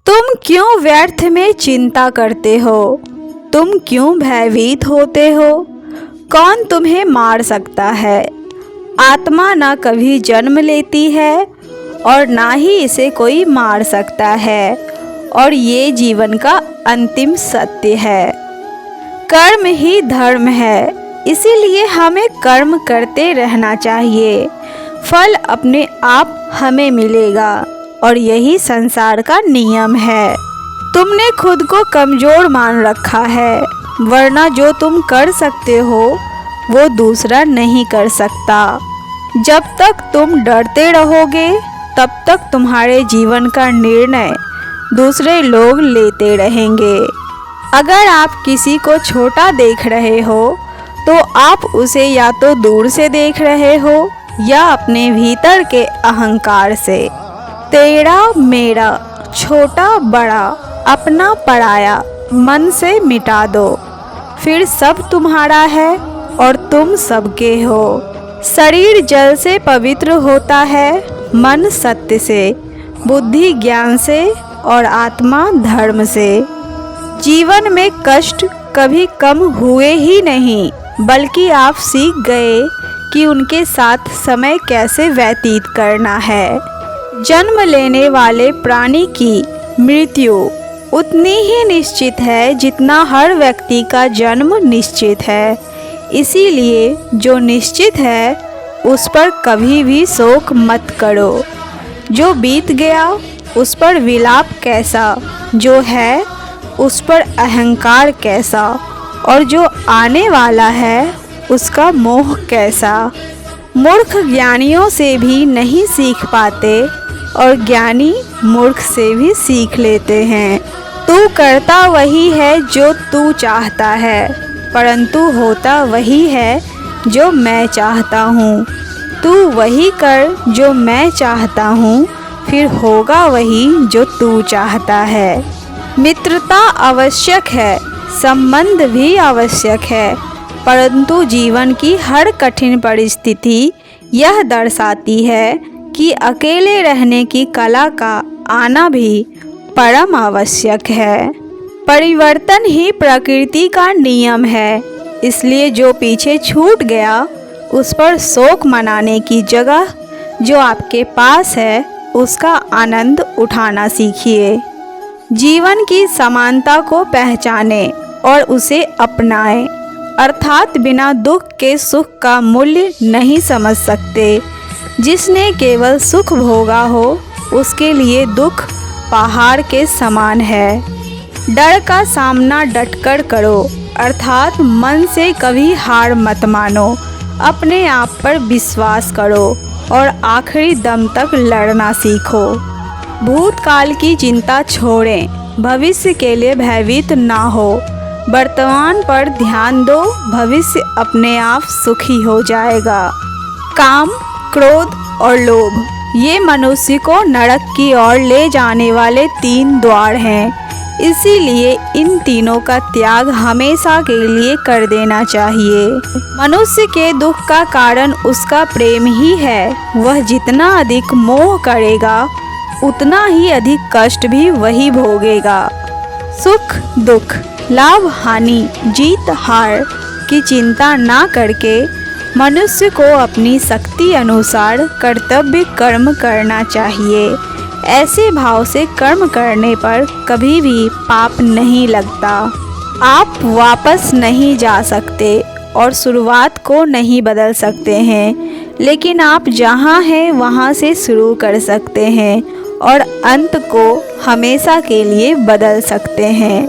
तुम क्यों व्यर्थ में चिंता करते हो? तुम क्यों भयभीत होते हो? कौन तुम्हें मार सकता है? आत्मा ना कभी जन्म लेती है और ना ही इसे कोई मार सकता है, और ये जीवन का अंतिम सत्य है। कर्म ही धर्म है, इसीलिए हमें कर्म करते रहना चाहिए। फल अपने आप हमें मिलेगा, और यही संसार का नियम है। तुमने खुद को कमज़ोर मान रखा है, वरना जो तुम कर सकते हो वो दूसरा नहीं कर सकता। जब तक तुम डरते रहोगे तब तक तुम्हारे जीवन का निर्णय दूसरे लोग लेते रहेंगे। अगर आप किसी को छोटा देख रहे हो तो आप उसे या तो दूर से देख रहे हो या अपने भीतर के अहंकार से। तेरा मेरा, छोटा बड़ा, अपना पराया मन से मिटा दो, फिर सब तुम्हारा है और तुम सबके हो। शरीर जल से पवित्र होता है, मन सत्य से, बुद्धि ज्ञान से और आत्मा धर्म से। जीवन में कष्ट कभी कम हुए ही नहीं, बल्कि आप सीख गए कि उनके साथ समय कैसे व्यतीत करना है। जन्म लेने वाले प्राणी की मृत्यु उतनी ही निश्चित है जितना हर व्यक्ति का जन्म निश्चित है। इसीलिए जो निश्चित है उस पर कभी भी शोक मत करो। जो बीत गया उस पर विलाप कैसा, जो है उस पर अहंकार कैसा, और जो आने वाला है उसका मोह कैसा। मूर्ख ज्ञानियों से भी नहीं सीख पाते और ज्ञानी मूर्ख से भी सीख लेते हैं। तू करता वही है जो तू चाहता है, परंतु होता वही है जो मैं चाहता हूँ। तू वही कर जो मैं चाहता हूँ, फिर होगा वही जो तू चाहता है। मित्रता आवश्यक है, संबंध भी आवश्यक है, परंतु जीवन की हर कठिन परिस्थिति यह दर्शाती है कि अकेले रहने की कला का आना भी परम आवश्यक है। परिवर्तन ही प्रकृति का नियम है, इसलिए जो पीछे छूट गया उस पर शोक मनाने की जगह जो आपके पास है उसका आनंद उठाना सीखिए। जीवन की समानता को पहचाने और उसे अपनाएं, अर्थात बिना दुख के सुख का मूल्य नहीं समझ सकते। जिसने केवल सुख भोगा हो उसके लिए दुख पहाड़ के समान है। डर का सामना डटकर करो, अर्थात मन से कभी हार मत मानो। अपने आप पर विश्वास करो और आखिरी दम तक लड़ना सीखो। भूतकाल की चिंता छोड़ें, भविष्य के लिए भयभीत ना हो। वर्तमान पर ध्यान दो, भविष्य अपने आप सुखी हो जाएगा। काम, क्रोध और लोभ ये मनुष्य को नरक की ओर ले जाने वाले 3 द्वार हैं। इसीलिए इन तीनों का त्याग हमेशा के लिए कर देना चाहिए। मनुष्य के दुख का कारण उसका प्रेम ही है। वह जितना अधिक मोह करेगा उतना ही अधिक कष्ट भी वही भोगेगा। सुख दुख, लाभ हानि, जीत हार की चिंता ना करके मनुष्य को अपनी शक्ति अनुसार कर्तव्य कर्म करना चाहिए। ऐसे भाव से कर्म करने पर कभी भी पाप नहीं लगता। आप वापस नहीं जा सकते और शुरुआत को नहीं बदल सकते हैं, लेकिन आप जहाँ हैं वहाँ से शुरू कर सकते हैं और अंत को हमेशा के लिए बदल सकते हैं।